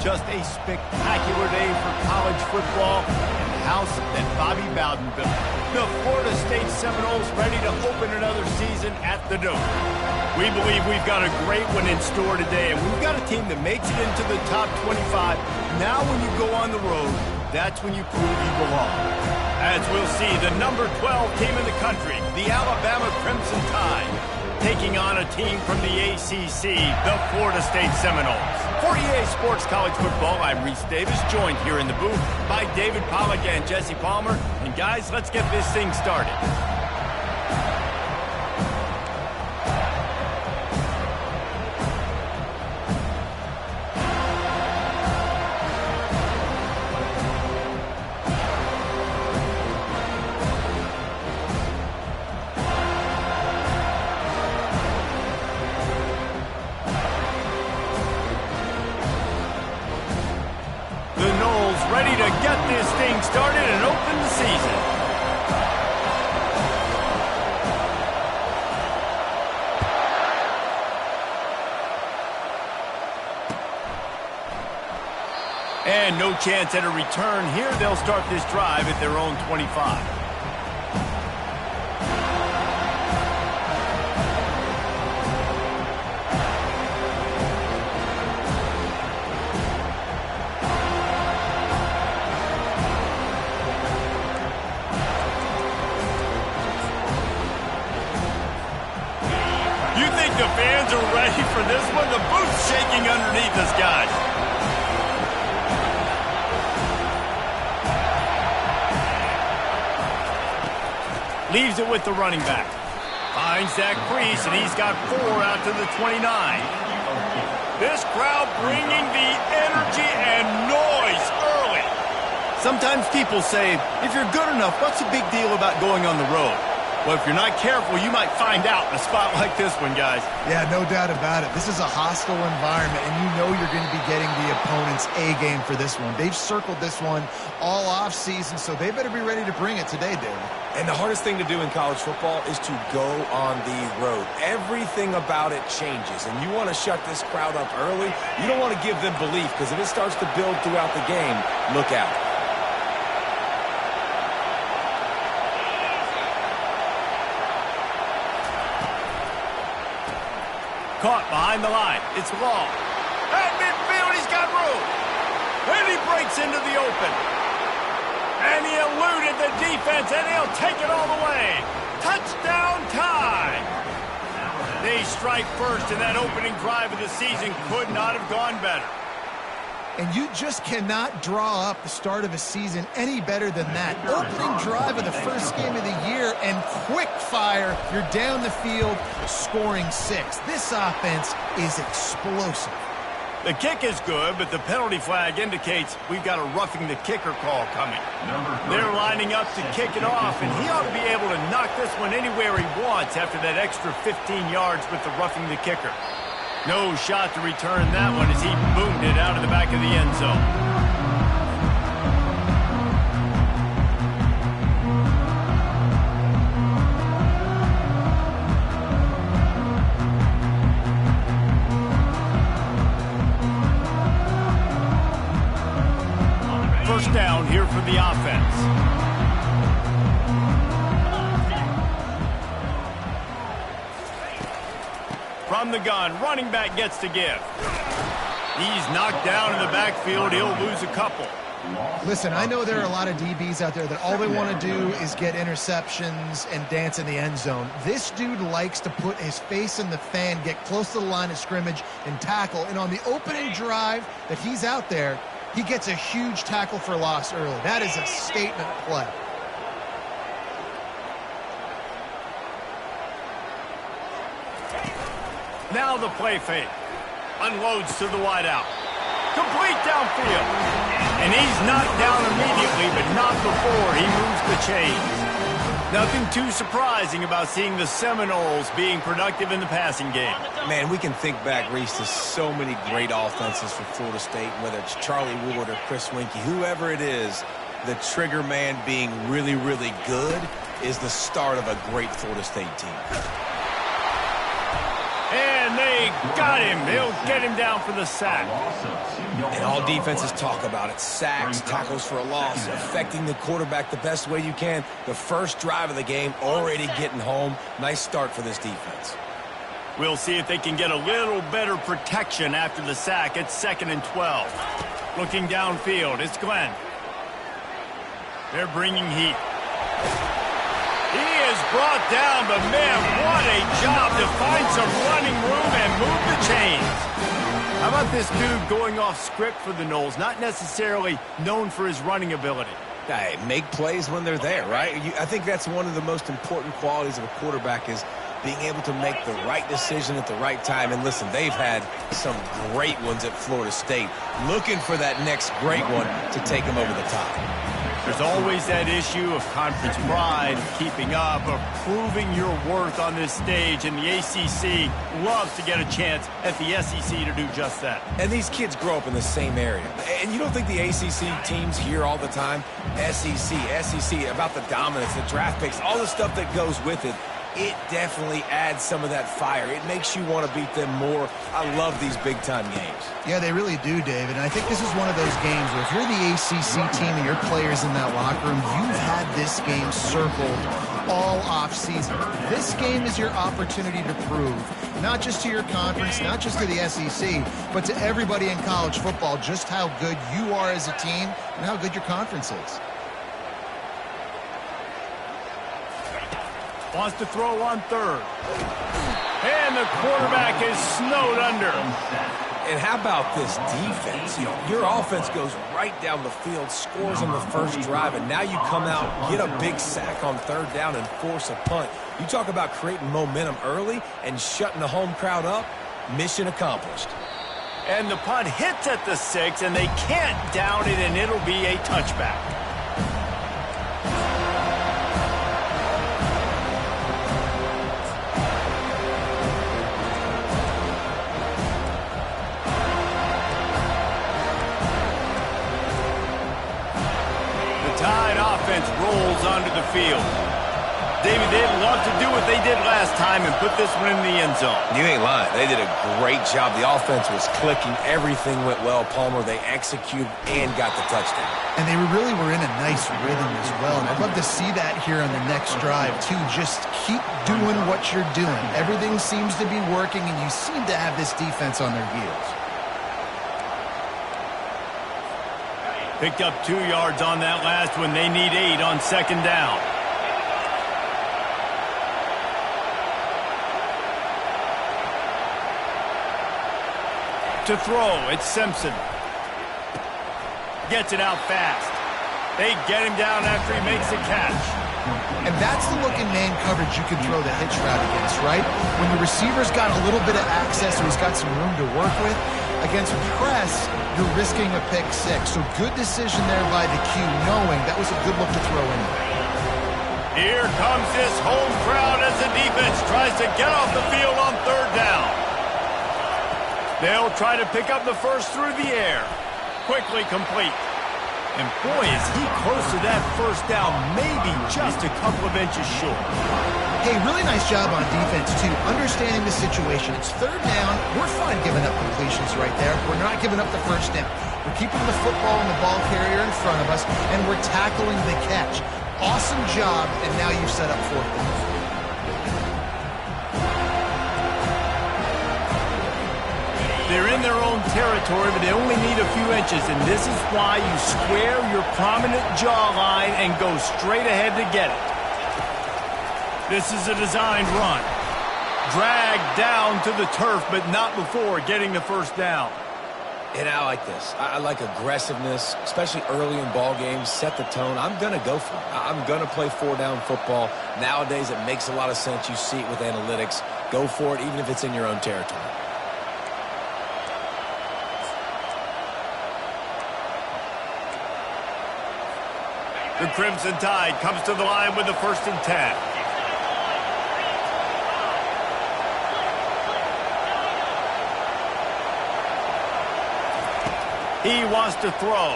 Just a spectacular day for college football and the house that Bobby Bowden built. The Florida State Seminoles ready to open another season at the Dome. We believe we've got a great one in store today, and we've got a team that makes it into the top 25. Now when you go on the road, that's when you prove you belong. As we'll see, the number 12 team in the country, the Alabama Crimson Tide, taking on a team from the ACC, the Florida State Seminoles. For EA Sports College Football, I'm Reese Davis, joined here in the booth by David Pollack and Jesse Palmer. And guys, let's get this thing started. Ready to get this thing started and open the season. And no chance at a return here. They'll start this drive at their own 25. The fans are ready for this one. The booth's shaking underneath us, guys. Leaves it with the running back. Finds that crease, and he's got 4 out to the 29. This crowd bringing the energy and noise early. Sometimes people say, if you're good enough, what's the big deal about going on the road? Well, if you're not careful, you might find out in a spot like this one, guys. Yeah, no doubt about it. This is a hostile environment, and you know you're going to be getting the opponent's A-game for this one. They've circled this one all off-season, so they better be ready to bring it today, David. And the hardest thing to do in college football is to go on the road. Everything about it changes, and you want to shut this crowd up early. You don't want to give them belief, because if it starts to build throughout the game, look out. Caught behind the line. It's long. At midfield, he's got room. And he breaks into the open. And he eluded the defense, and he'll take it all the way. Touchdown time. They strike first, and that opening drive of the season could not have gone better. And you just cannot draw up the start of a season any better than that. Opening drive of the first game of the year, and quick fire. You're down the field, scoring 6. This offense is explosive. The kick is good, but the penalty flag indicates we've got a roughing the kicker call coming. They're lining up to kick it off, and he ought to be able to knock this one anywhere he wants after that extra 15 yards with the roughing the kicker. No shot to return that one as he boomed it out of the back of the end zone. First down here for the offense. From the gun, running back gets to give. He's knocked down in the backfield. He'll lose a couple. Listen, I know there are a lot of DBs out there that all they want to do is get interceptions and dance in the end zone. This dude likes to put his face in the fan, get close to the line of scrimmage, and tackle. And on the opening drive that he's out there, he gets a huge tackle for loss early. That is a statement play. Now the play fake. Unloads to the wideout. Complete downfield. And he's knocked down immediately, but not before he moves the chains. Nothing too surprising about seeing the Seminoles being productive in the passing game. Man, we can think back, Reese, to so many great offenses for Florida State, whether it's Charlie Ward or Chris Winkie, whoever it is, the trigger man being really, really good is the start of a great Florida State team. And they Got him. He'll get him down for the sack. And all defenses talk about it. Sacks, tackles for a loss, affecting the quarterback the best way you can. The first drive of the game, already getting home. Nice start for this defense. We'll see if they can get a little better protection after the sack. It's 2nd and 12. Looking downfield, it's Glenn. They're bringing heat. He is brought down, but man, what a job to find some running room and move the chains. How about this dude going off script for the Noles? Not necessarily known for his running ability. Hey, make plays when they're there, right? I think that's one of the most important qualities of a quarterback is being able to make the right decision at the right time. And listen, they've had some great ones at Florida State. Looking for that next great one to take them over the top. There's always that issue of conference pride, of keeping up, of proving your worth on this stage, and the ACC loves to get a chance at the SEC to do just that. And these kids grow up in the same area. And you don't think the ACC teams hear all the time, SEC, about the dominance, the draft picks, all the stuff that goes with it. It definitely adds some of that fire. It makes you want to beat them more. I love these big-time games. Yeah, they really do, David. And I think this is one of those games where if you're the ACC team and your players in that locker room, you've had this game circled all offseason. This game is your opportunity to prove, not just to your conference, not just to the SEC, but to everybody in college football, just how good you are as a team and how good your conference is. Wants to throw on 3rd. And the quarterback is snowed under. And how about this defense? Your offense goes right down the field, scores on the first drive, and now you come out, get a big sack on 3rd down, and force a punt. You talk about creating momentum early and shutting the home crowd up. Mission accomplished. And the punt hits at the 6, and they can't down it, and it'll be a touchback. Rolls onto the field. David, they'd love to do what they did last time and put this one in the end zone. You ain't lying. They did a great job. The offense was clicking. Everything went well. Palmer, they executed and got the touchdown. And they really were in a nice rhythm as well. And I'd love to see that here on the next drive, too. Just keep doing what you're doing. Everything seems to be working, and you seem to have this defense on their heels. Picked up 2 yards on that last one. They need 8 on 2nd down. To throw, it's Simpson. Gets it out fast. They get him down after he makes a catch. And that's the look in man coverage you can throw the hitch route against, right? When the receiver's got a little bit of access or he's got some room to work with. Against press, you're risking a pick 6. So good decision there by the Q, knowing that was a good look to throw in. Here comes this home crowd as the defense tries to get off the field on 3rd down. They'll try to pick up the first through the air. Quickly complete. And boy, is he close to that first down, maybe just a couple of inches short. Hey, really nice job on defense, too, understanding the situation. It's 3rd down. We're fine giving up completions right there. We're not giving up the first down. We're keeping the football and the ball carrier in front of us, and we're tackling the catch. Awesome job, and now you've set up 4th down. They're in their own territory, but they only need a few inches, and this is why you square your prominent jawline and go straight ahead to get it. This is a designed run. Dragged down to the turf, but not before getting the first down. And I like this. I like aggressiveness, especially early in ball games. Set the tone. I'm going to go for it. I'm going to play 4-down football. Nowadays, it makes a lot of sense. You see it with analytics. Go for it, even if it's in your own territory. The Crimson Tide comes to the line with the 1st and 10. He wants to throw.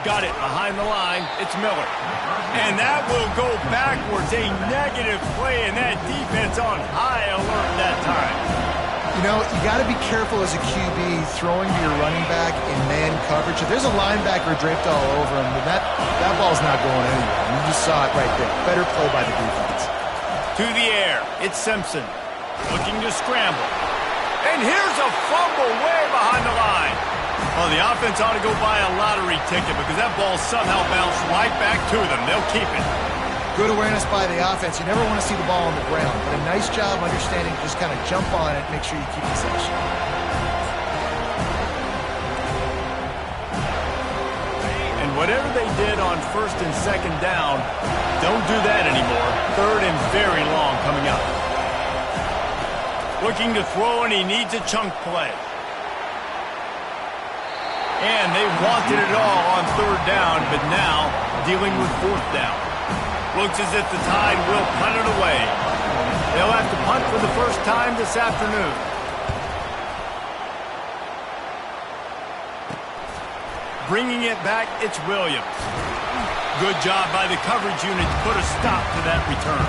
Got it behind the line. It's Miller. And that will go backwards. A negative play, and that defense on high alert that time. You know, you got to be careful as a QB throwing to your running back in man coverage. If there's a linebacker draped all over him, then that ball's not going anywhere. You just saw it right there. Better play by the defense. To the air, it's Simpson. Looking to scramble. And here's a fumble way behind the line. Well, the offense ought to go buy a lottery ticket because that ball somehow bounced right back to them. They'll keep it. Good awareness by the offense. You never want to see the ball on the ground, but a nice job understanding to just kind of jump on it, make sure you keep possession. And whatever they did on first and second down, don't do that anymore. Third and very long coming up. Looking to throw, and he needs a chunk play. And they wanted it all on third down, but now dealing with fourth down. Looks as if the Tide will punt it away. They'll have to punt for the first time this afternoon. Bringing it back, it's Williams. Good job by the coverage unit to put a stop to that return.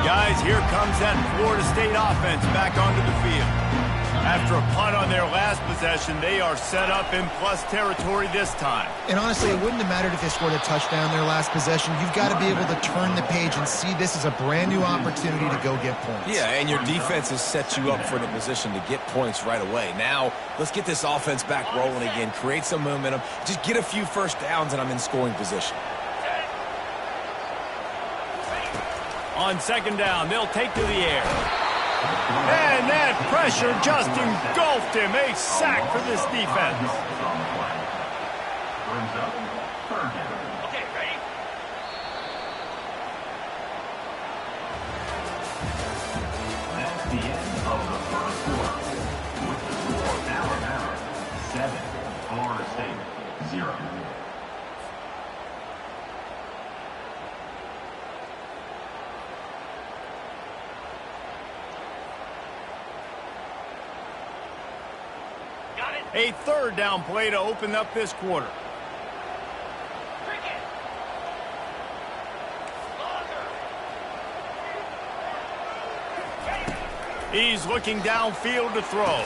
Guys, here comes that Florida State offense back onto the field. After a punt on their last possession, they are set up in plus territory this time. And honestly, it wouldn't have mattered if they scored a touchdown their last possession. You've got to be able to turn the page and see this as a brand new opportunity to go get points. Yeah, and your defense has set you up for the position to get points right away. Now, let's get this offense back rolling again, create some momentum, just get a few first downs, and I'm in scoring position. On second down, they'll take to the air. And that pressure just engulfed him. A sack for this defense. Okay, ready? That's the end of the first quarter. With the score, Alabama 7, Florida State 0. A third down play to open up this quarter. He's looking downfield to throw.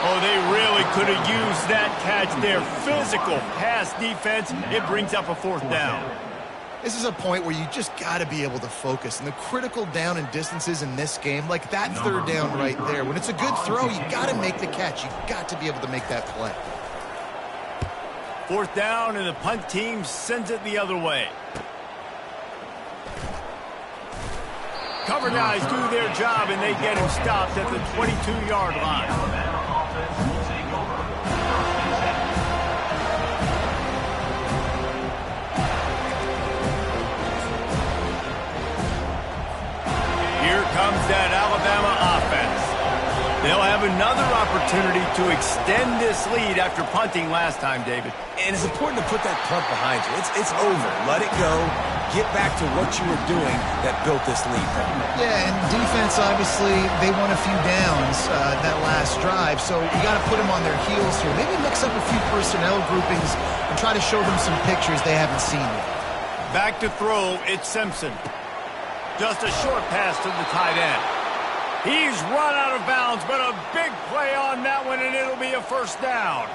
Oh, they really could have used that catch there. Physical pass defense. It brings up a fourth down. This is a point where you just got to be able to focus. And the critical down and distances in this game, like that third down right there, when it's a good throw, you got to make the catch. You got to be able to make that play. Fourth down, and the punt team sends it the other way. Cover guys do their job, and they get him stopped at the 22-yard line. Here comes that Alabama offense. They'll have another opportunity to extend this lead after punting last time, David. And it's important to put that punt behind you. It's over. Let it go. Get back to what you were doing that built this lead. Yeah, and defense, obviously, they won a few downs that last drive, so you got to put them on their heels here. Maybe mix up a few personnel groupings and try to show them some pictures they haven't seen yet. Back to throw, it's Simpson. Just a short pass to the tight end. He's run out of bounds, but a big play on that one, and it'll be a first down.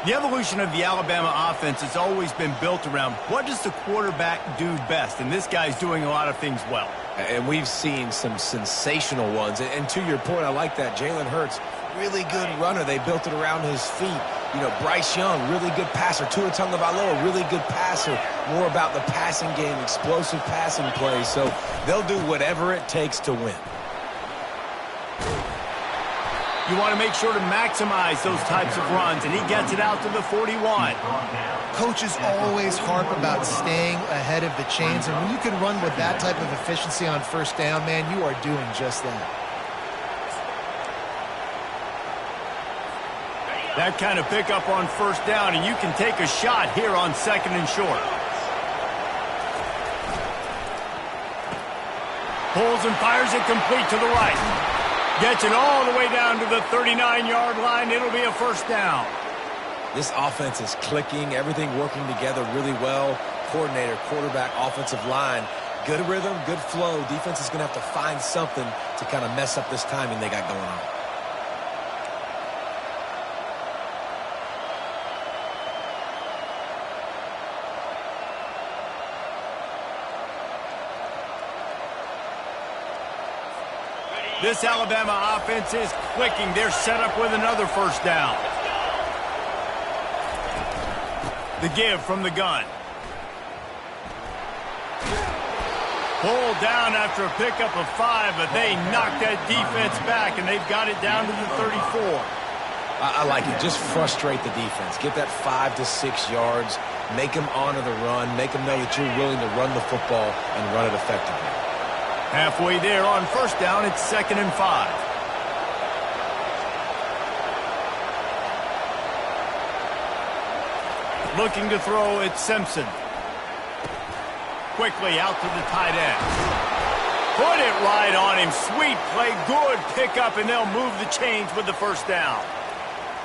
The evolution of the Alabama offense has always been built around what does the quarterback do best, and this guy's doing a lot of things well. And we've seen some sensational ones. And to your point, I like that. Jalen Hurts, really good runner. They built it around his feet. You know, Bryce Young, really good passer. Tua Tagovailoa, really good passer. More about the passing game, explosive passing plays. So they'll do whatever it takes to win. You want to make sure to maximize those types of runs, and he gets it out to the 41. Coaches always harp about staying ahead of the chains, and when you can run with that type of efficiency on first down, man, you are doing just that. That kind of pickup on first down, and you can take a shot here on second and short. Pulls and fires it complete to the right. Gets it all the way down to the 39-yard line. It'll be a first down. This offense is clicking, everything working together really well. coordinator, quarterback, offensive line. Good rhythm, good flow. Defense is going to have to find something to kind of mess up this timing they got going on. This Alabama offense is clicking. They're set up with another first down. The give from the gun. Pulled down after a pickup of 5, but they knocked that defense back, and they've got it down to the 34. I like it. Just frustrate the defense. Get that 5 to 6 yards. Make them honor the run. Make them know that you're willing to run the football and run it effectively. Halfway there on first down, it's 2nd and 5. Looking to throw, it's Simpson. Quickly out to the tight end. Put it right on him. Sweet play, good pickup, and they'll move the chains with the first down.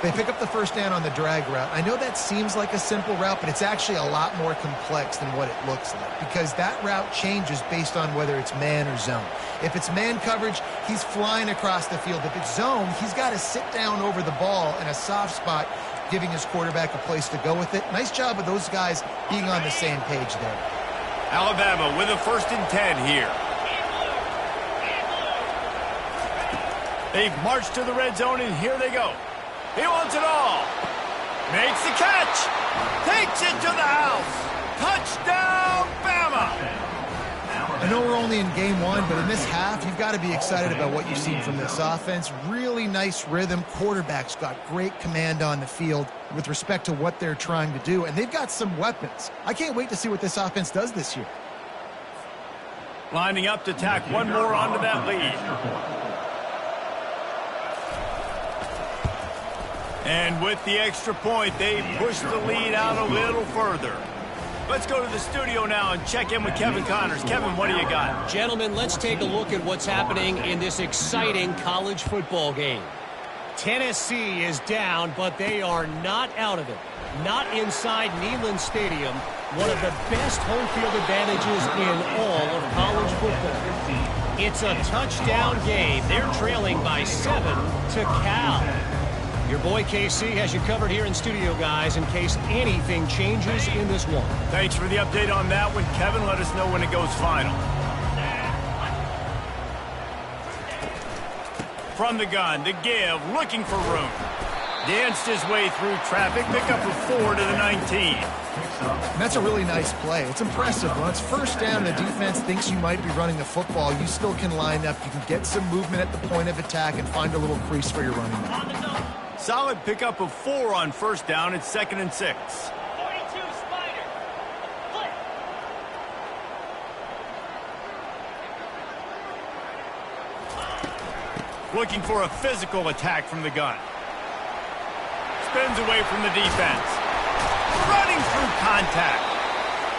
They pick up the first down on the drag route. I know that seems like a simple route, but it's actually a lot more complex than what it looks like because that route changes based on whether it's man or zone. If it's man coverage, he's flying across the field. If it's zone, he's got to sit down over the ball in a soft spot, giving his quarterback a place to go with it. Nice job of those guys being on the same page there. Alabama with a 1st and 10 here. They've marched to the red zone, and here they go. He wants it all. Makes the catch. Takes it to the house. Touchdown, Bama. I know we're only in game 1, but in this half, you've got to be excited about what you've seen from this offense. Really nice rhythm. Quarterback's got great command on the field with respect to what they're trying to do, and they've got some weapons. I can't wait to see what this offense does this year. Lining up to tack one more onto that lead. And with the extra point, they push the lead out a little further. Let's go to the studio now and check in with Kevin Connors. Kevin, what do you got? Gentlemen, let's take a look at what's happening in this exciting college football game. Tennessee is down, but they are not out of it. Not inside Neyland Stadium, one of the best home field advantages in all of college football. It's a touchdown game. They're trailing by 7 to Cal. Your boy KC has you covered here in studio, guys, in case anything changes in this one. Thanks for the update on that one, Kevin. Let us know when it goes final. From the gun, the give, looking for room. Danced his way through traffic, pick up a 4 to the 19. And that's a really nice play. It's impressive. When it's first down and the defense thinks you might be running the football, you still can line up. You can get some movement at the point of attack and find a little crease for your running back. Solid pickup of 4 on first down. It's 2nd and 6. 42 Spider. Flip. Looking for a physical attack from the gun. Spins away from the defense. Running through contact.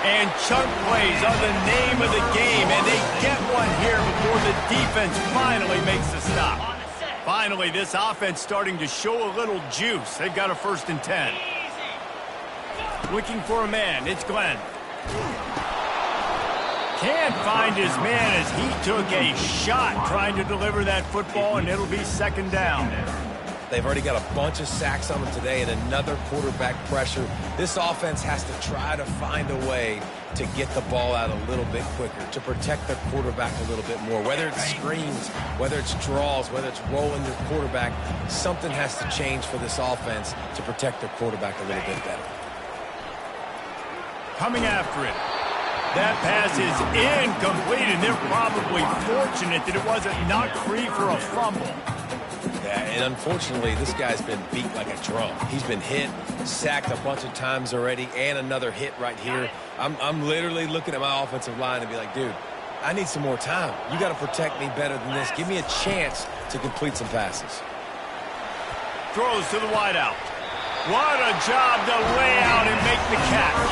And chunk plays are the name of the game, and they get one here before the defense finally makes the stop. Finally, this offense starting to show a little juice. They've got a 1st and 10. Looking for a man. It's Glenn. Can't find his man as he took a shot trying to deliver that football, and it'll be 2nd down. They've already got a bunch of sacks on them today and another quarterback pressure. This offense has to try to find a way to get the ball out a little bit quicker, to protect their quarterback a little bit more. Whether it's screens, whether it's draws, whether it's rolling your quarterback, something has to change for this offense to protect their quarterback a little bit better. Coming after it. That pass is incomplete, and they're probably fortunate that it wasn't knocked free for a fumble. Yeah, and unfortunately, this guy's been beat like a drum. He's been hit, sacked a bunch of times already, and another hit right here. I'm literally looking at my offensive line and be like, dude, I need some more time. You got to protect me better than this. Give me a chance to complete some passes. Throws to the wideout. What a job to lay out and make the catch.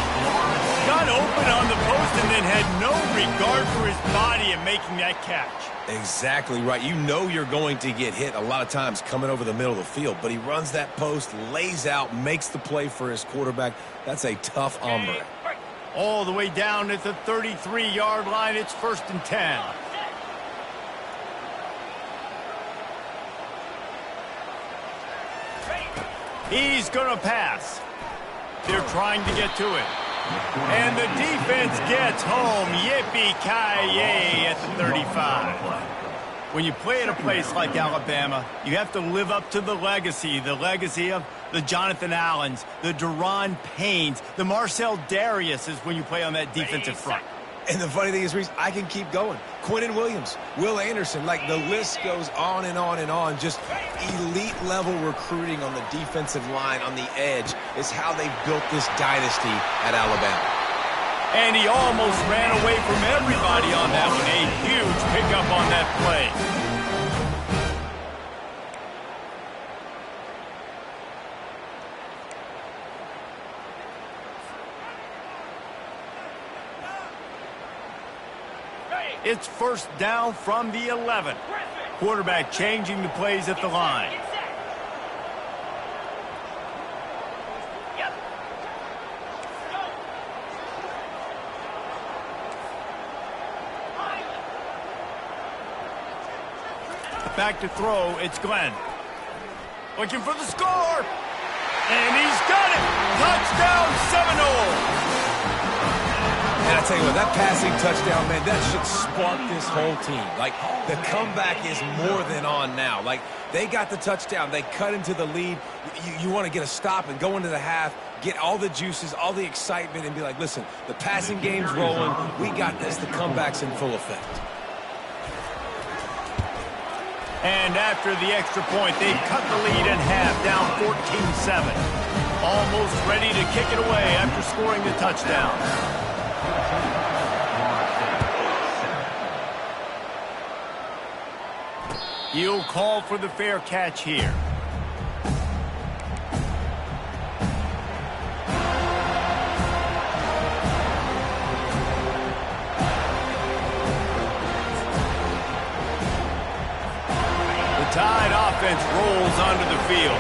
Got open on the post and then had no regard for his body in making that catch. Exactly right. You know you're going to get hit a lot of times coming over the middle of the field, but he runs that post, lays out, makes the play for his quarterback. That's a tough hombre. All the way down at the 33-yard line. It's 1st and 10. He's going to pass. They're trying to get to it. And the defense gets home. Yippee-ki-yay at the 35. When you play at a place like Alabama, you have to live up to the legacy of the Jonathan Allens, the Deron Paynes, the Marcel Dariuses when you play on that defensive front. And the funny thing is, Reese, I can keep going. Quinnen Williams, Will Anderson, like the list goes on and on and on. Just elite-level recruiting on the defensive line, on the edge, is how they built this dynasty at Alabama. And he almost ran away from everybody on that one. A huge pickup on that play. It's 1st down from the 11. Quarterback changing the plays at the line. Back to throw, it's Glenn. Looking for the score. And he's got it. Touchdown, Seminoles. And I tell you what, that passing touchdown, man, that should spark this whole team. Like, the comeback is more than on now. Like, they got the touchdown. They cut into the lead. You want to get a stop and go into the half, get all the juices, all the excitement, and be like, listen, the passing game's rolling. We got this. The comeback's in full effect. And after the extra point, they cut the lead in half, down 14-7. Almost ready to kick it away after scoring the touchdown. He'll call for the fair catch here. Tide offense rolls onto the field.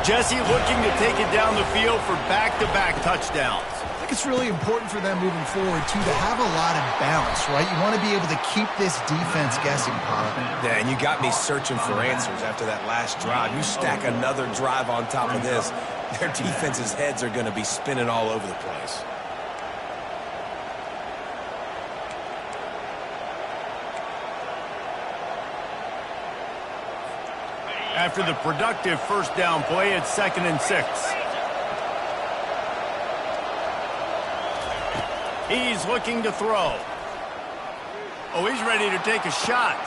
Jesse looking to take it down the field for back-to-back touchdowns. I think it's really important for them moving forward, too, to have a lot of balance, right? You want to be able to keep this defense guessing, Pollard. Yeah, and you got me searching for answers after that last drive. You stack another drive on top of this, their defense's heads are going to be spinning all over the place. After the productive 1st down play, it's 2nd and 6. He's looking to throw. Oh, he's ready to take a shot.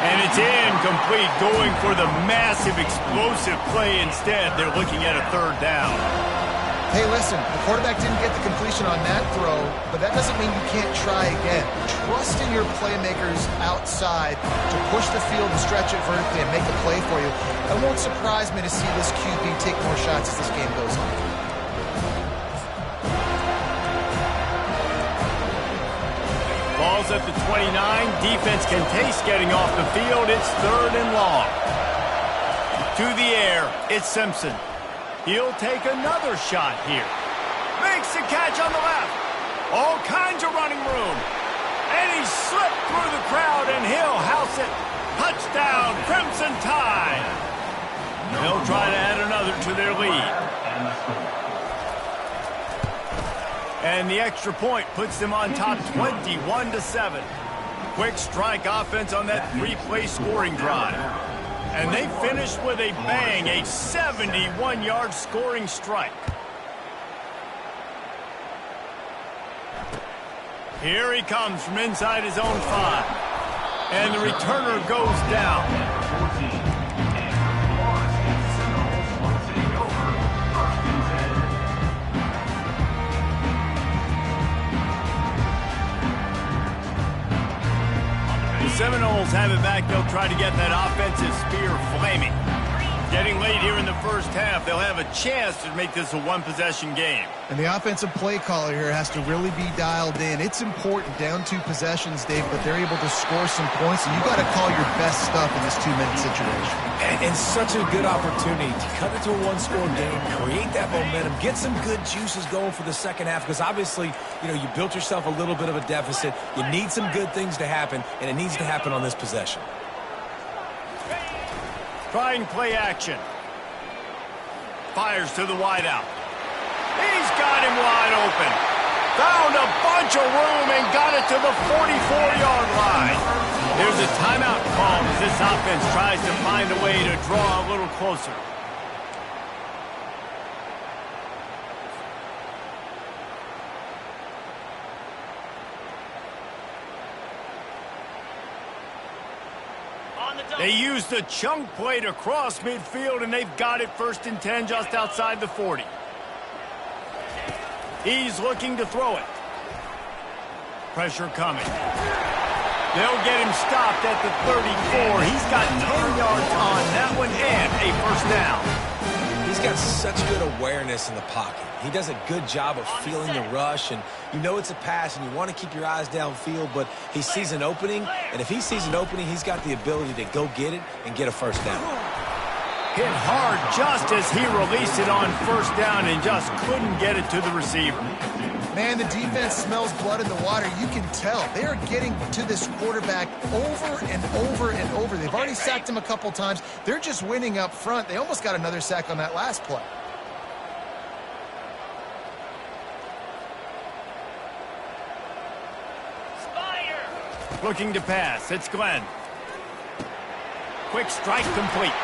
And it's incomplete, going for the massive explosive play instead. They're looking at a 3rd down. Hey, listen, the quarterback didn't get the completion on that throw, but that doesn't mean you can't try again. Trust in your playmakers outside to push the field and stretch it vertically and make a play for you. It won't surprise me to see this QB take more shots as this game goes on. Ball's at the 29. Defense can taste getting off the field. It's 3rd and long. To the air, it's Simpson. He'll take another shot here. Makes the catch on the left. All kinds of running room. And he slipped through the crowd, and he'll house it. Touchdown, Crimson Tide. They'll try to add another to their lead. And the extra point puts them on top 21-7. Quick strike offense on that 3-play scoring drive. And they finished with a bang, a 71-yard scoring strike. Here he comes from inside his own 5. And the returner goes down. The Seminoles have it back. They'll try to get that offensive spear flaming. Getting late here in the first half, they'll have a chance to make this a one-possession game. And the offensive play caller here has to really be dialed in. It's important, down 2 possessions, Dave, but they're able to score some points, and you got to call your best stuff in this 2-minute situation. And such a good opportunity to cut it to a one-score game, create that momentum, get some good juices going for the second half, because obviously, you know, you built yourself a little bit of a deficit. You need some good things to happen, and it needs to happen on this possession. Trying play action. Fires to the wideout. He's got him wide open. Found a bunch of room and got it to the 44-yard line. There's a timeout called as this offense tries to find a way to draw a little closer. They used the chunk play to cross midfield, and they've got it 1st and 10 just outside the 40. He's looking to throw it. Pressure coming. They'll get him stopped at the 34. He's got 10 yards on that one and a 1st down. He's got such good awareness in the pocket. He does a good job of feeling the rush, and you know it's a pass, and you want to keep your eyes downfield, but he sees an opening, and if he sees an opening, he's got the ability to go get it and get a 1st down. Hit hard just as he released it on 1st down and just couldn't get it to the receiver. Man, the defense smells blood in the water. You can tell. They are getting to this quarterback over and over and over. They've already sacked him a couple times. They're just winning up front. They almost got another sack on that last play. Looking to pass. It's Glenn. Quick strike complete.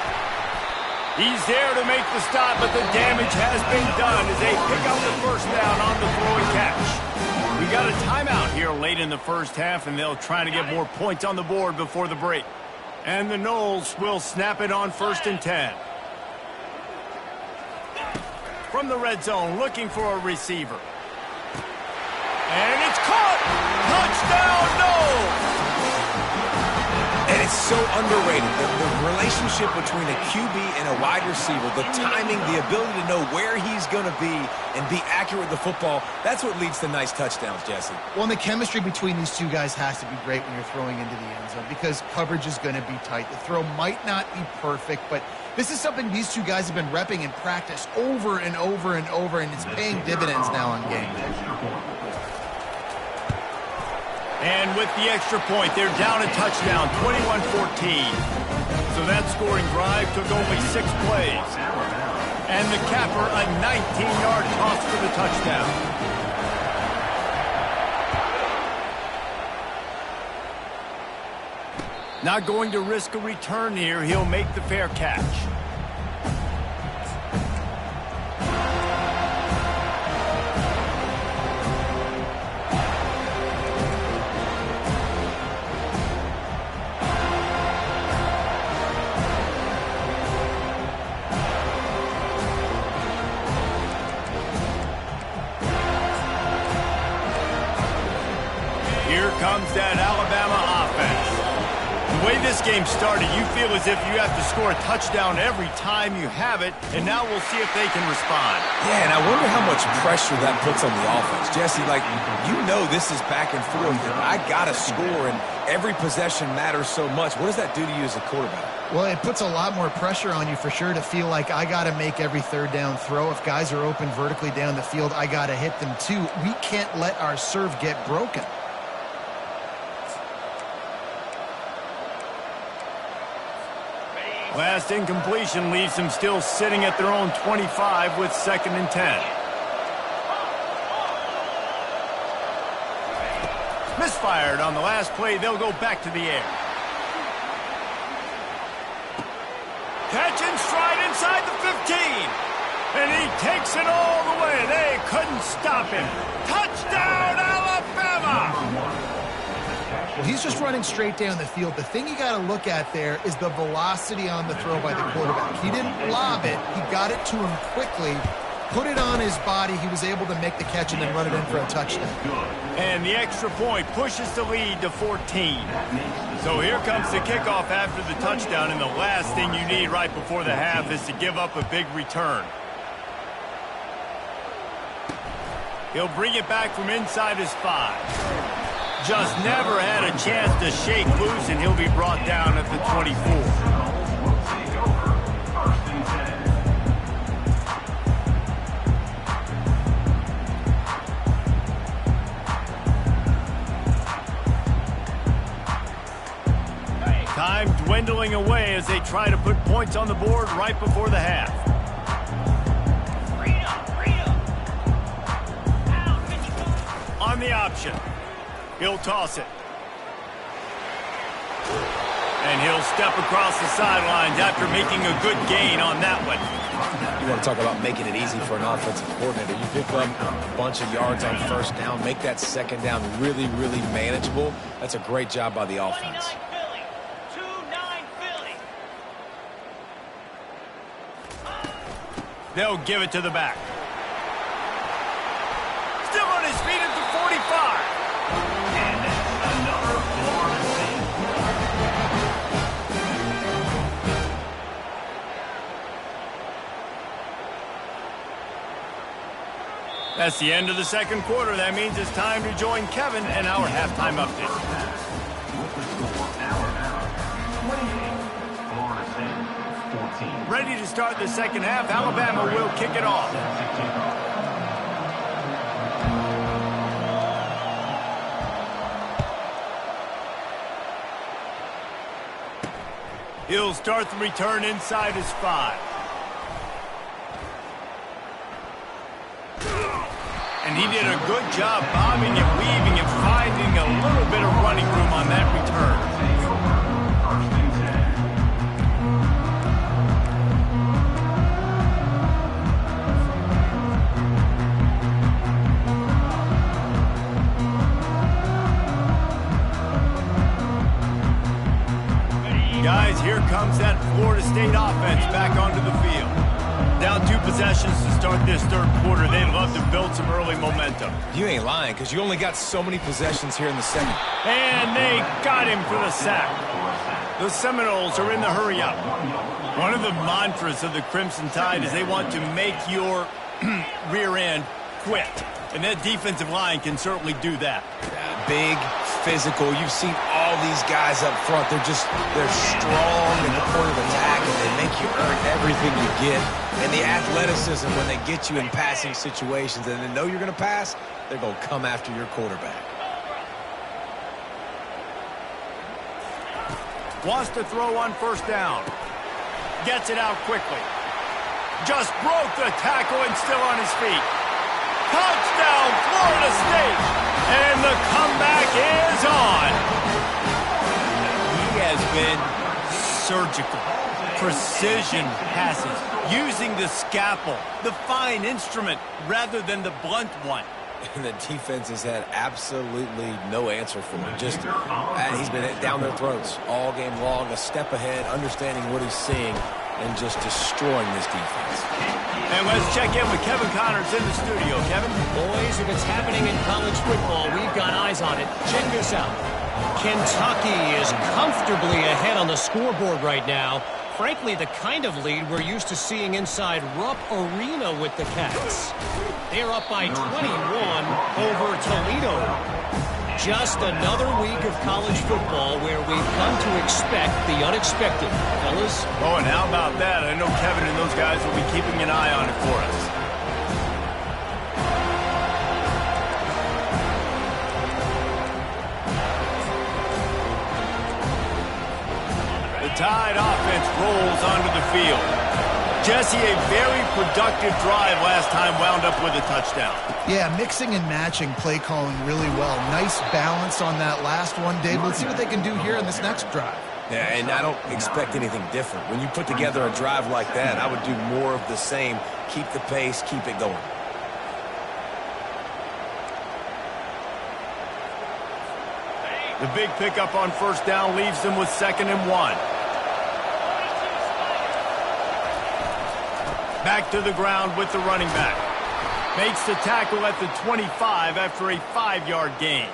He's there to make the stop, but the damage has been done as they pick up the 1st down on the throw and catch. We got a timeout here late in the first half, and they'll try to get more points on the board before the break. And the Noles will snap it on 1st and 10. From the red zone, looking for a receiver. And it's caught! Touchdown, Noles! And it's so underrated. The relationship between a QB and a wide receiver, the timing, the ability to know where he's going to be and be accurate with the football, that's what leads to nice touchdowns, Jesse. Well, and the chemistry between these 2 guys has to be great when you're throwing into the end zone because coverage is going to be tight. The throw might not be perfect, but this is something these 2 guys have been repping in practice over and over and over, and it's paying dividends now on game. And with the extra point, they're down a touchdown, 21-14. So that scoring drive took only 6 plays. And the capper, a 19-yard toss for the touchdown. Not going to risk a return here. He'll make the fair catch. Here comes that Alabama offense. The way this game started, you feel as if you have to score a touchdown every time you have it, and now we'll see if they can respond. Yeah, and I wonder how much pressure that puts on the offense. Jesse, like, you know this is back and forth. I got to score, and every possession matters so much. What does that do to you as a quarterback? Well, it puts a lot more pressure on you for sure to feel like I got to make every 3rd down throw. If guys are open vertically down the field, I got to hit them too. We can't let our serve get broken. Last incompletion leaves them still sitting at their own 25 with 2nd and 10. Misfired on the last play. They'll go back to the air. Catch and stride inside the 15. And he takes it all the way. They couldn't stop him. Touchdown, Alabama! Well, he's just running straight down the field. The thing you got to look at there is the velocity on the throw by the quarterback. He didn't lob it. He got it to him quickly, put it on his body. He was able to make the catch and then run it in for a touchdown. And the extra point pushes the lead to 14. So here comes the kickoff after the touchdown, and the last thing you need right before the half is to give up a big return. He'll bring it back from inside his 5. Just never had a chance to shake loose, and he'll be brought down at the 24. Time dwindling away as they try to put points on the board right before the half. On the option. He'll toss it. And he'll step across the sidelines after making a good gain on that one. You want to talk about making it easy for an offensive coordinator. You pick up a bunch of yards on first down, make that second down really, really manageable. That's a great job by the offense. They'll give it to the back. Still on his feet at the 45. And another Florida State. That's the end of the second quarter. That means it's time to join Kevin and our halftime update. With the score now, 28, Florida State 14. Ready to start the second half. Alabama will kick it off. He'll start the return inside his 5. And he did a good job bobbing and weaving and finding a little bit of running room on that return. Guys, here comes that Florida State offense back onto the field. Down 2 possessions to start this third quarter. They'd love to build some early momentum. You ain't lying, because you only got so many possessions here in the second. And they got him for the sack. The Seminoles are in the hurry-up. One of the mantras of the Crimson Tide is they want to make your rear end quit. And that defensive line can certainly do that. Big, physical. You've seen all these guys up front. They're strong at the point of attack, and they make you earn everything you get. And the athleticism when they get you in passing situations and they know you're going to pass, they're going to come after your quarterback. Wants to throw on first down. Gets it out quickly. Just broke the tackle and still on his feet. Touchdown, Florida State! And the comeback is on. He has been surgical. Precision passes. Using the scalpel, the fine instrument, rather than the blunt one. And the defense has had absolutely no answer for him. Just, he's been down their throats all game long, a step ahead, understanding what he's seeing, and just destroying this defense. And let's check in with Kevin Connors in the studio. Kevin? Boys, if it's happening in college football, we've got eyes on it. Check this out. Kentucky is comfortably ahead on the scoreboard right now. Frankly, the kind of lead we're used to seeing inside Rupp Arena with the Cats. They're up by 21 over Toledo. Just another week of college football where we've come to expect the unexpected. Fellas? Oh, and how about that? I know Kevin and those guys will be keeping an eye on it for us. The Tide offense rolls onto the field. Jesse, a very productive drive last time wound up with a touchdown. Yeah, mixing and matching play calling really well. Nice balance on that last one, Dave. Let's see what they can do here in this next drive. Yeah, and I don't expect anything different. When you put together a drive like that, I would do more of the same. Keep the pace, keep it going. The big pickup on first down leaves them with 2nd and 1. Back to the ground with the running back. Makes the tackle at the 25 after a 5-yard gain.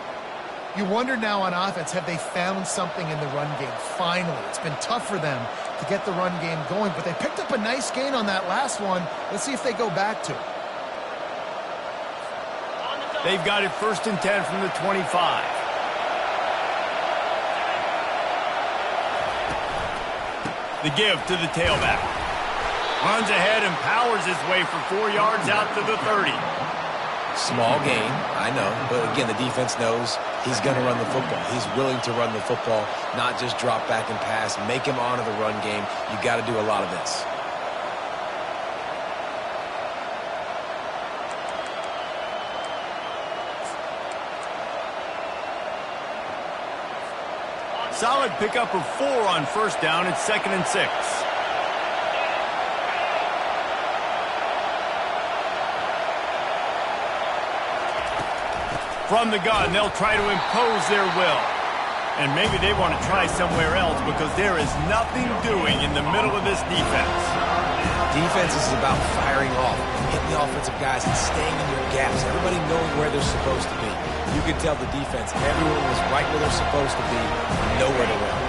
You wonder now on offense, have they found something in the run game? Finally, it's been tough for them to get the run game going, but they picked up a nice gain on that last one. Let's see if they go back to it. They've got it 1st and 10 from the 25. The give to the tailback. Runs ahead and powers his way for 4 yards out to the 30. Small gain, I know, but again, the defense knows he's going to run the football. He's willing to run the football, not just drop back and pass, make him honor the run game. You got to do a lot of this. Solid pickup of 4 on 1st down. It's 2nd and 6. From the gun, they'll try to impose their will. And maybe they want to try somewhere else because there is nothing doing in the middle of this defense. Defense is about firing off, hitting the offensive guys and staying in your gaps. Everybody knowing where they're supposed to be. You could tell the defense, everyone was right where they're supposed to be, nowhere to run.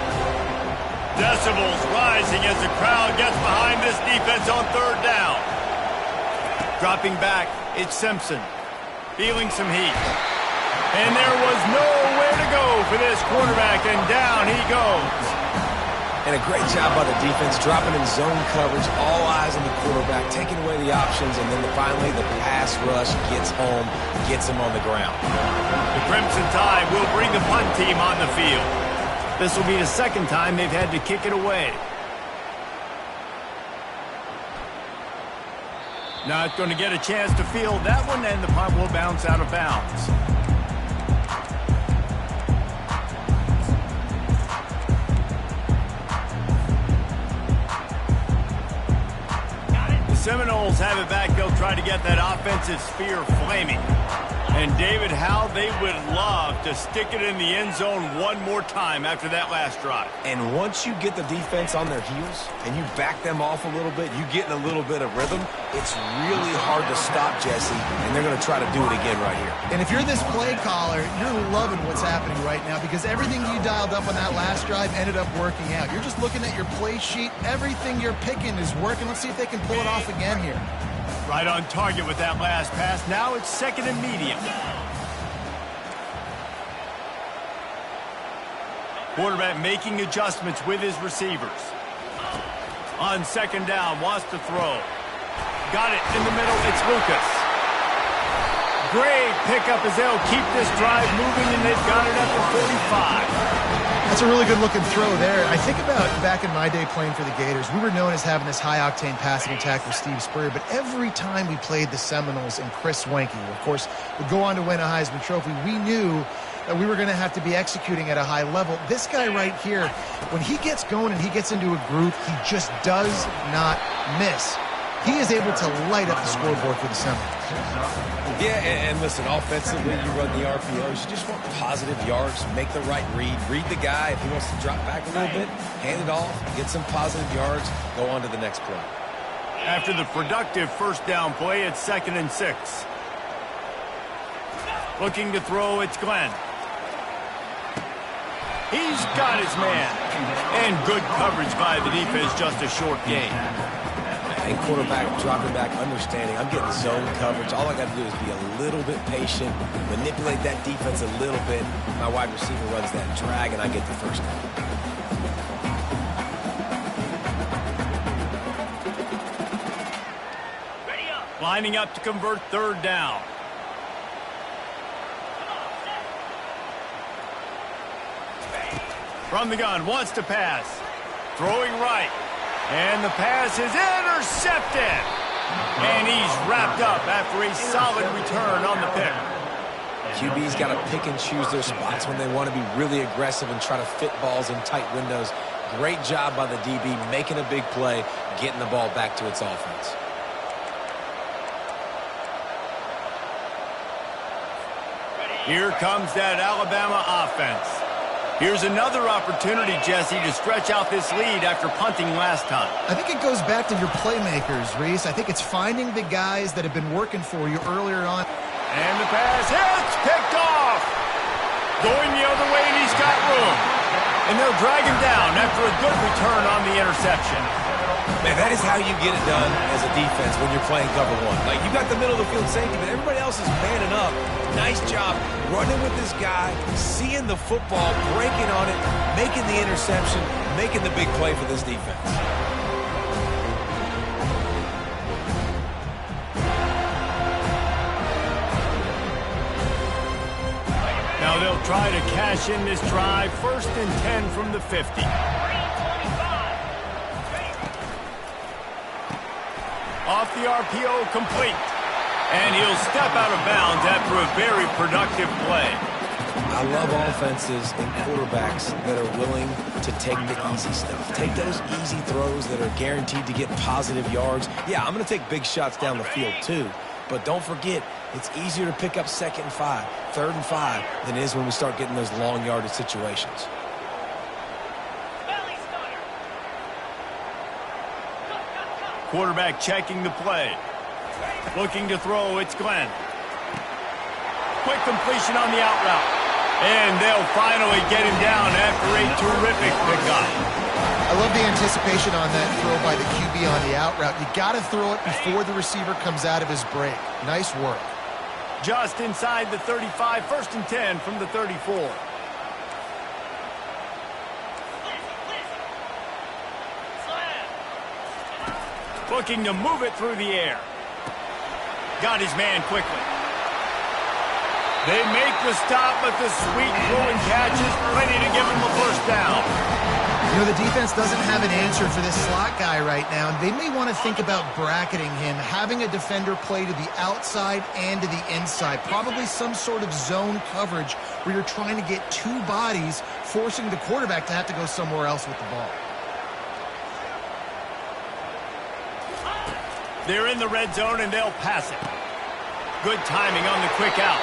Decibels rising as the crowd gets behind this defense on 3rd down. Dropping back, it's Simpson. Feeling some heat. And there was nowhere to go for this quarterback, and down he goes. And a great job by the defense, dropping in zone coverage, all eyes on the quarterback, taking away the options, and then finally the pass rush gets home, gets him on the ground. The Crimson Tide will bring the punt team on the field. This will be the 2nd time they've had to kick it away. Not going to get a chance to field that one, and the punt will bounce out of bounds. Seminoles have it back. They'll try to get that offensive spear flaming. And, David, how they would love to stick it in the end zone one more time after that last drive. And once you get the defense on their heels and you back them off a little bit, you get in a little bit of rhythm, it's really hard to stop, Jesse, and they're going to try to do it again right here. And if you're this play caller, you're loving what's happening right now because everything you dialed up on that last drive ended up working out. You're just looking at your play sheet. Everything you're picking is working. Let's see if they can pull it off again here. Right on target with that last pass. Now it's 2nd and medium. Quarterback making adjustments with his receivers. On 2nd down, wants to throw. Got it in the middle. It's Lucas. Great pickup as they'll keep this drive moving, and they've got it at the 45. That's a really good-looking throw there. I think about back in my day playing for the Gators, we were known as having this high-octane passing attack with Steve Spurrier, but every time we played the Seminoles and Chris Wenke, who, of course, would go on to win a Heisman Trophy, we knew that we were going to have to be executing at a high level. This guy right here, when he gets going and he gets into a groove, he just does not miss. He is able to light up the scoreboard for the Seminoles. Yeah, and listen, offensively, you run the RPOs. You just want positive yards, make the right read the guy. If he wants to drop back a little bit, hand it off, get some positive yards, go on to the next play. After the productive 1st down play, it's 2nd and 6. Looking to throw, it's Glenn. He's got his man. And good coverage by the defense, just a short gain. And quarterback dropping back, understanding I'm getting zone coverage. All I got to do is be a little bit patient, manipulate that defense a little bit. My wide receiver runs that drag, and I get the 1st down. Lining up to convert 3rd down. From the gun, wants to pass. Throwing right. And the pass is intercepted. And he's wrapped up after a solid return on the pick. QB's got to pick and choose their spots when they want to be really aggressive and try to fit balls in tight windows. Great job by the DB making a big play, getting the ball back to its offense. Here comes that Alabama offense. Here's another opportunity, Jesse, to stretch out this lead after punting last time. I think it goes back to your playmakers, Reese. I think it's finding the guys that have been working for you earlier on. And the pass hits, picked off. Going the other way, and he's got room. And they'll drag him down after a good return on the interception. Man, that is how you get it done as a defense when you're playing cover one. Like, you got the middle of the field safety, but everybody else is manning up. Nice job running with this guy, seeing the football, breaking on it, making the interception, making the big play for this defense. Now they'll try to cash in this drive. 1st and 10 from the 50. Off the RPO, complete. And he'll step out of bounds after a very productive play. I love offenses and quarterbacks that are willing to take the easy stuff. Take those easy throws that are guaranteed to get positive yards. Yeah, I'm going to take big shots down the field too. But don't forget, it's easier to pick up 2nd and 5, 3rd and 5 than it is when we start getting those long yardage situations. Quarterback checking the play. Looking to throw, it's Glenn. Quick completion on the out route. And they'll finally get him down after a terrific pickup. I love the anticipation on that throw by the QB on the out route. You got to throw it before the receiver comes out of his break. Nice work. Just inside the 35, 1st and 10 from the 34. Looking to move it through the air. Got his man quickly. They make the stop, but the sweet throwing catch is plenty to give him a first down. You know, the defense doesn't have an answer for this slot guy right now. They may want to think about bracketing him, having a defender play to the outside and to the inside. Probably some sort of zone coverage where you're trying to get two bodies, forcing the quarterback to have to go somewhere else with the ball. They're in the red zone, and they'll pass it. Good timing on the quick out.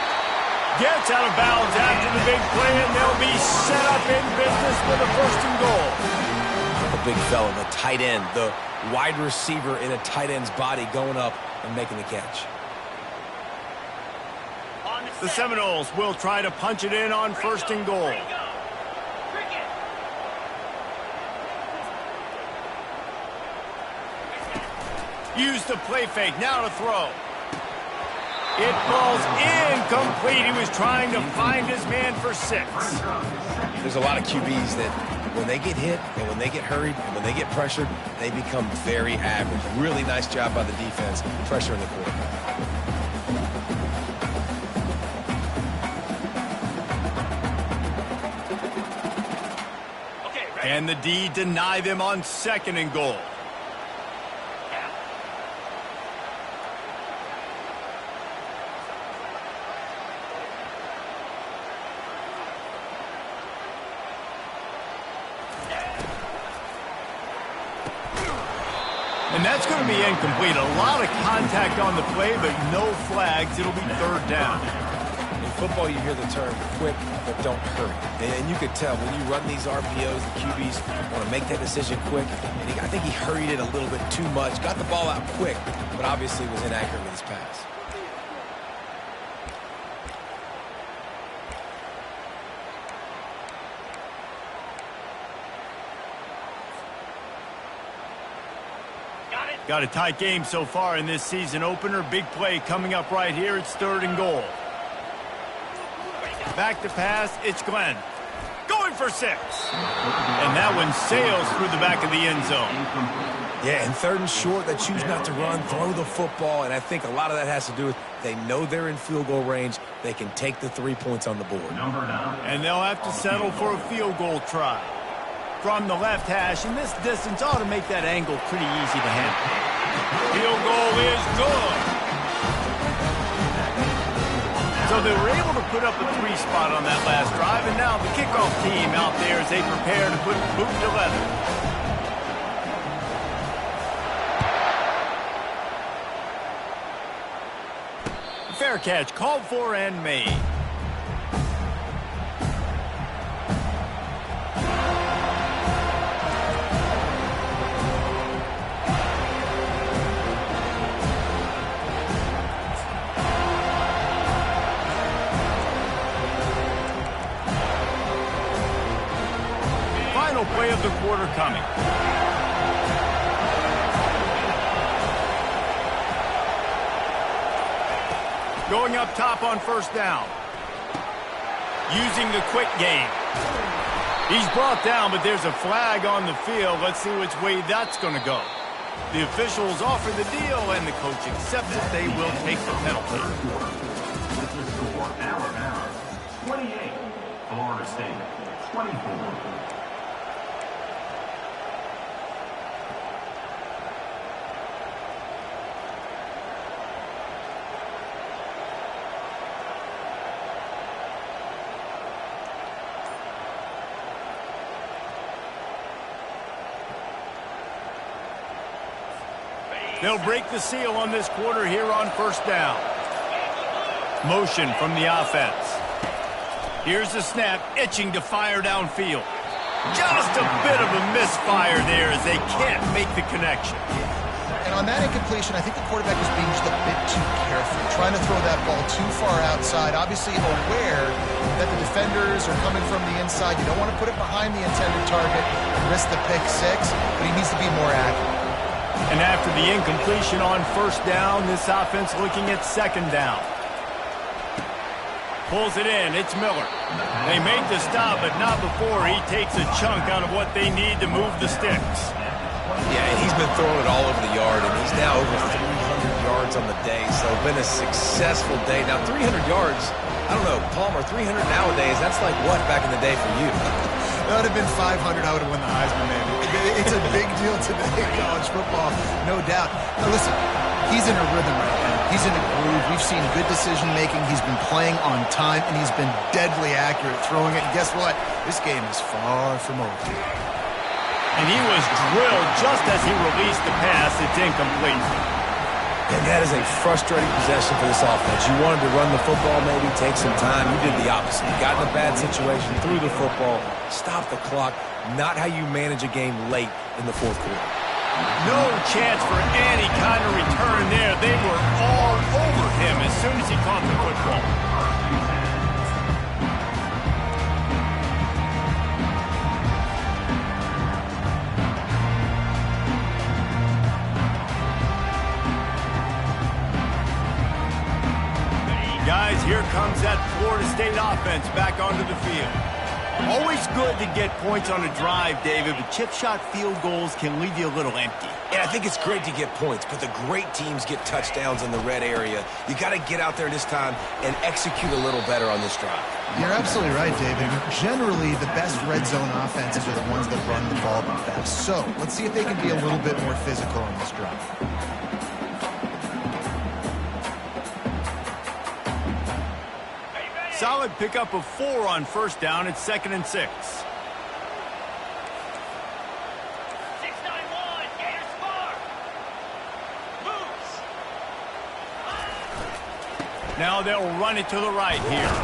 Gets out of bounds after the big play, and they'll be set up in business with a 1st and goal. The big fella, the tight end, the wide receiver in a tight end's body going up and making the catch. The Seminoles will try to punch it in on 1st and goal. Use the play fake, now to throw. It falls incomplete. He was trying to find his man for 6. There's a lot of QBs that when they get hit and when they get hurried and when they get pressured, they become very average. Really nice job by the defense pressuring the quarterback. And the D deny them on 2nd and goal. And that's going to be incomplete. A lot of contact on the play, but no flags. It'll be 3rd down. In football, you hear the term quick, but don't hurry. And you could tell when you run these RPOs, the QBs want to make that decision quick. And I think he hurried it a little bit too much. Got the ball out quick, but obviously was inaccurate with his pass. Got a tight game so far in this season opener. Big play coming up right here. It's 3rd and goal. Back to pass. It's Glenn. Going for 6. And that one sails through the back of the end zone. Yeah, and 3rd and short, they choose not to run, throw the football, and I think a lot of that has to do with they know they're in field goal range. They can take the 3 points on the board. And they'll have to settle for a field goal try. From the left hash, and this distance ought to make that angle pretty easy to handle. Field goal is good. So they were able to put up a 3 spot on that last drive, and now the kickoff team out there as they prepare to put boot to leather. Fair catch called for and made. play of the quarter coming. Going up top on first down. Using the quick game. He's brought down, but there's a flag on the field. Let's see which way that's going to go. The officials offer the deal, and the coach accepts it. They will take the penalty. With the score, Alabama 28, Florida State 24. They'll break the seal on this quarter here on first down. Motion from the offense. Here's the snap, itching to fire downfield. Just a bit of a misfire there as they can't make the connection. And on that incompletion, I think the quarterback was being just a bit too careful, trying to throw that ball too far outside, obviously aware that the defenders are coming from the inside. You don't want to put it behind the intended target and risk the pick six, but he needs to be more accurate. And after the incompletion on first down, this offense looking at second down. Pulls it in. It's Miller. They make the stop, but not before he takes a chunk out of what they need to move the sticks. Yeah, and he's been throwing it all over the yard, and he's now over 300 yards on the day, so been a successful day. Now, 300 yards, I don't know, Palmer, 300 nowadays, that's like what back in the day for you? That would have been 500. I would have won the Heisman, maybe. It's a big deal today in college football, no doubt. Now, listen, he's in a rhythm right now. He's in a groove. We've seen good decision-making. He's been playing on time, and he's been deadly accurate throwing it. And guess what? This game is far from over. And he was drilled just as he released the pass. It's incomplete. And that is a frustrating possession for this offense. You wanted to run the football, maybe take some time. You did the opposite. You got in a bad situation, threw the football, stopped the clock. Not how you manage a game late in the fourth quarter. No chance for any kind of return there. They were all over him as soon as he caught the football. Guys, here comes that Florida State offense back onto the field. Always good to get points on a drive, David, but chip shot field goals can leave you a little empty. Yeah, I think it's great to get points, but the great teams get touchdowns in the red area. You got to get out there this time and execute a little better on this drive. You're absolutely right, David. Generally, the best red zone offenses are the ones that run the ball the best. So, let's see if they can be a little bit more physical on this drive. Solid pickup of 4 on first down. It's 2nd and 6. 6-9-1, Gators far. Moves. Now they'll run it to the right here.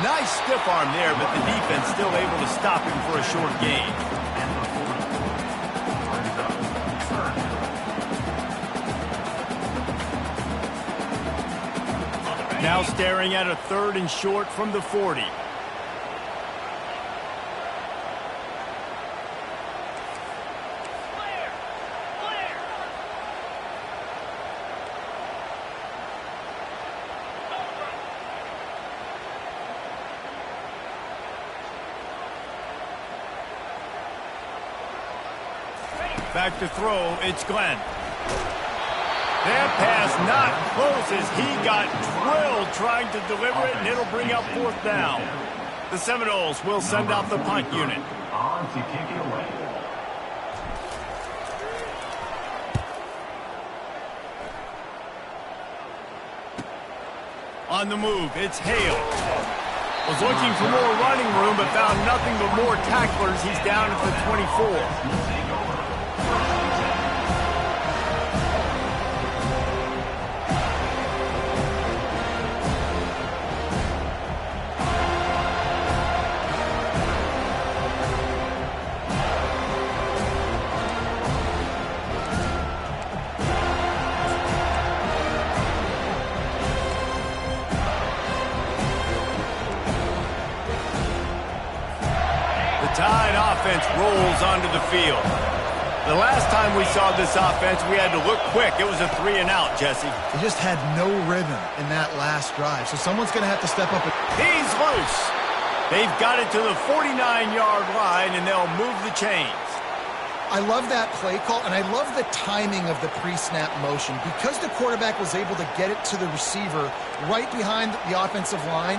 Nice stiff arm there, but the defense still able to stop him for a short gain. Now staring at a 3rd and short from the 40. Back to throw, it's Glenn. That pass not close as he got drilled trying to deliver it, and it'll bring up 4th down. The Seminoles will send out the punt unit. On to kick it away. On the move, it's Hale. Was looking for more running room, but found nothing but more tacklers. He's down at the 24. Tide offense rolls onto the field. The last time we saw this offense, we had to look quick. It was a 3-and-out, Jesse. They just had no rhythm in that last drive, so someone's going to have to step up. He's loose. They've got it to the 49-yard line, and they'll move the chains. I love that play call, and I love the timing of the pre-snap motion. Because the quarterback was able to get it to the receiver right behind the offensive line,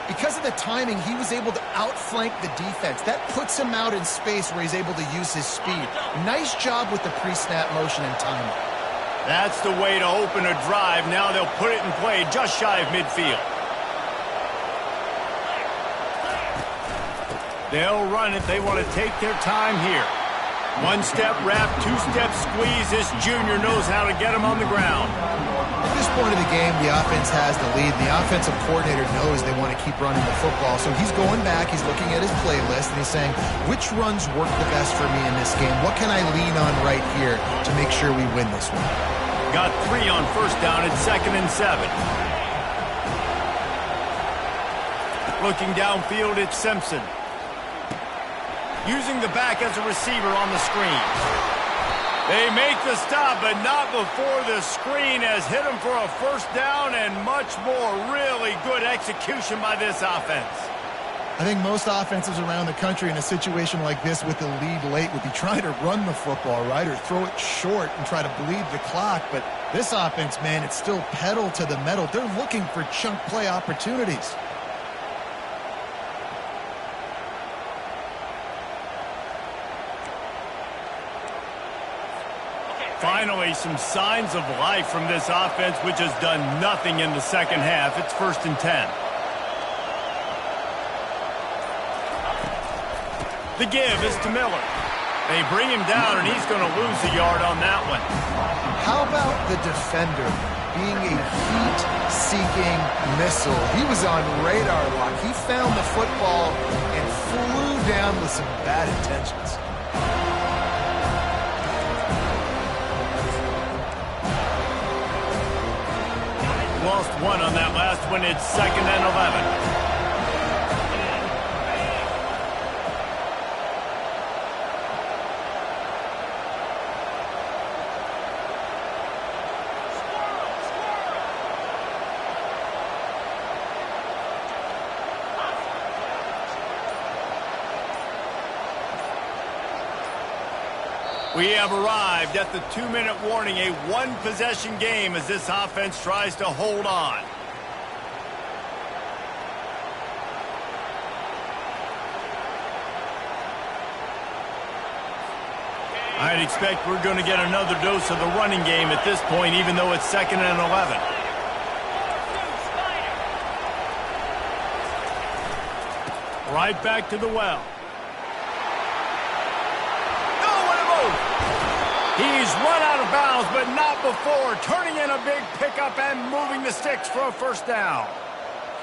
because of the timing, he was able to outflank the defense. That puts him out in space where he's able to use his speed. Nice job with the pre-snap motion and timing. That's the way to open a drive. Now they'll put it in play just shy of midfield. They'll run it. They want to take their time here. One-step wrap, two-step squeeze. This junior knows how to get him on the ground. At this point of the game, the offense has the lead. The offensive coordinator knows they want to keep running the football. So he's going back, he's looking at his playlist, and he's saying, which runs work the best for me in this game? What can I lean on right here to make sure we win this one? Got 3 on first down at 2nd and 7. Looking downfield, it's Simpson. Using the back as a receiver on the screen. They make the stop, but not before the screen has hit them for a first down and much more. Really good execution by this offense. I think most offenses around the country in a situation like this with the lead late would be trying to run the football, right, or throw it short and try to bleed the clock. But this offense, man, it's still pedal to the metal. They're looking for chunk play opportunities. Finally, some signs of life from this offense, which has done nothing in the second half. It's 1st and 10. The give is to Miller. They bring him down, and he's going to lose a yard on that one. How about the defender being a heat-seeking missile? He was on radar lock. He found the football and flew down with some bad intentions. Lost 1 on that last one. It's 2nd and 11. We have arrived at the 2-minute warning, a one-possession game as this offense tries to hold on. I'd expect we're going to get another dose of the running game at this point, even though it's 2nd and 11. Right back to the well. He's run out of bounds, but not before. Turning in a big pickup and moving the sticks for a first down.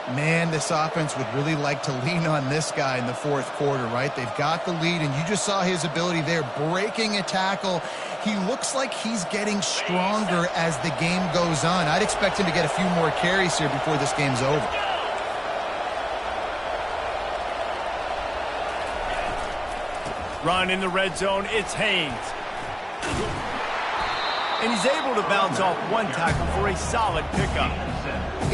Man, this offense would really like to lean on this guy in the 4th quarter, right? They've got the lead, and you just saw his ability there, breaking a tackle. He looks like he's getting stronger as the game goes on. I'd expect him to get a few more carries here before this game's over. Run in the red zone, it's Haynes. And he's able to bounce off one tackle for a solid pickup.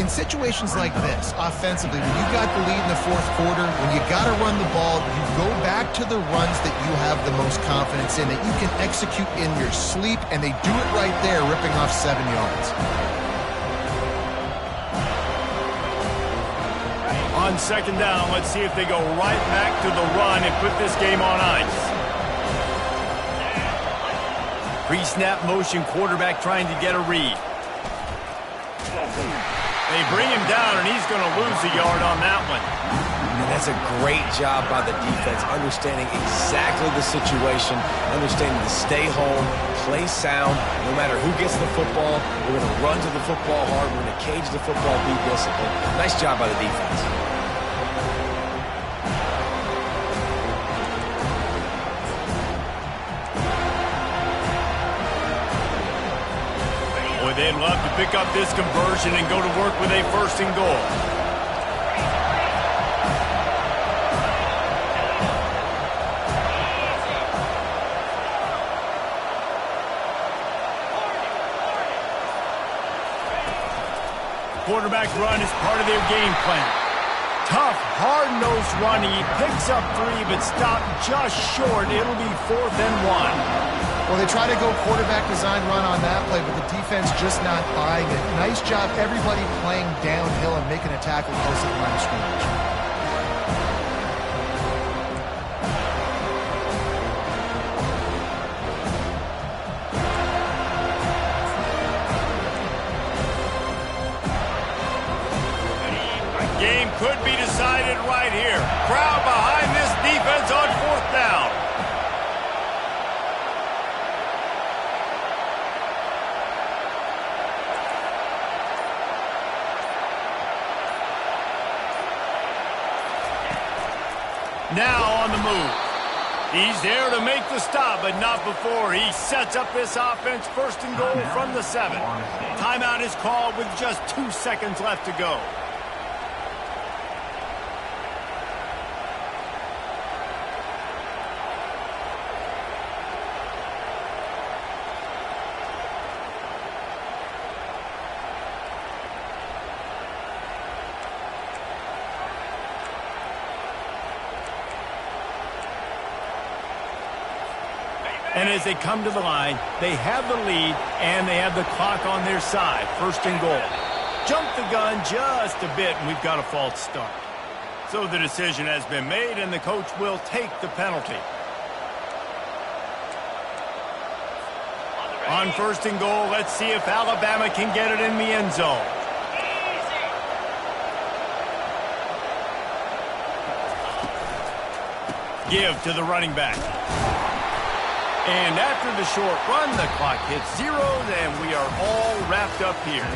In situations like this, offensively, when you got the lead in the 4th quarter, when you got to run the ball, you go back to the runs that you have the most confidence in, that you can execute in your sleep, and they do it right there, ripping off 7 yards. On 2nd down, let's see if they go right back to the run and put this game on ice. Pre-snap motion, quarterback trying to get a read. They bring him down, and he's going to lose a yard on that one. And that's a great job by the defense, understanding exactly the situation, understanding to stay home, play sound. No matter who gets the football, we're going to run to the football hard. We're going to cage the football, be disciplined. Nice job by the defense. They'd love to pick up this conversion and go to work with a 1st and goal. quarterback run is part of their game plan. Tough, hard-nosed running. He picks up 3, but stopped just short. It'll be 4th and 1. Well, they try to go quarterback design run on that play, but the defense just not buying it. Nice job, everybody playing downhill and making a tackle close to the line of scrimmage. Game could be decided right here. Crowd behind this defense on 4th down. Now on the move. He's there to make the stop, but not before. He sets up this offense 1st and goal from the 7. Timeout is called with just 2 seconds left to go. And as they come to the line, they have the lead and they have the clock on their side. 1st and goal. Jump the gun just a bit and we've got a false start. So the decision has been made and the coach will take the penalty. On 1st and goal, let's see if Alabama can get it in the end zone. Give to the running back. And after the short run, the clock hits 0, and we are all wrapped up here.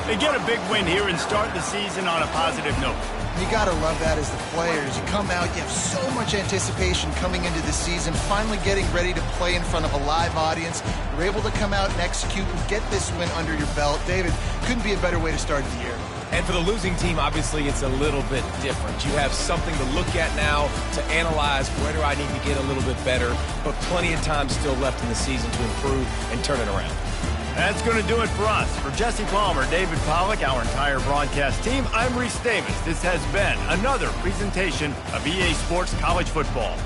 They get a big win here and start the season on a positive note. You got to love that as the players. You come out, you have so much anticipation coming into the season, finally getting ready to play in front of a live audience. You're able to come out and execute and get this win under your belt. David, couldn't be a better way to start the year. And for the losing team, obviously, it's a little bit different. You have something to look at now to analyze where do I need to get a little bit better, but plenty of time still left in the season to improve and turn it around. That's going to do it for us. For Jesse Palmer, David Pollack, our entire broadcast team, I'm Reese Davis. This has been another presentation of EA Sports College Football.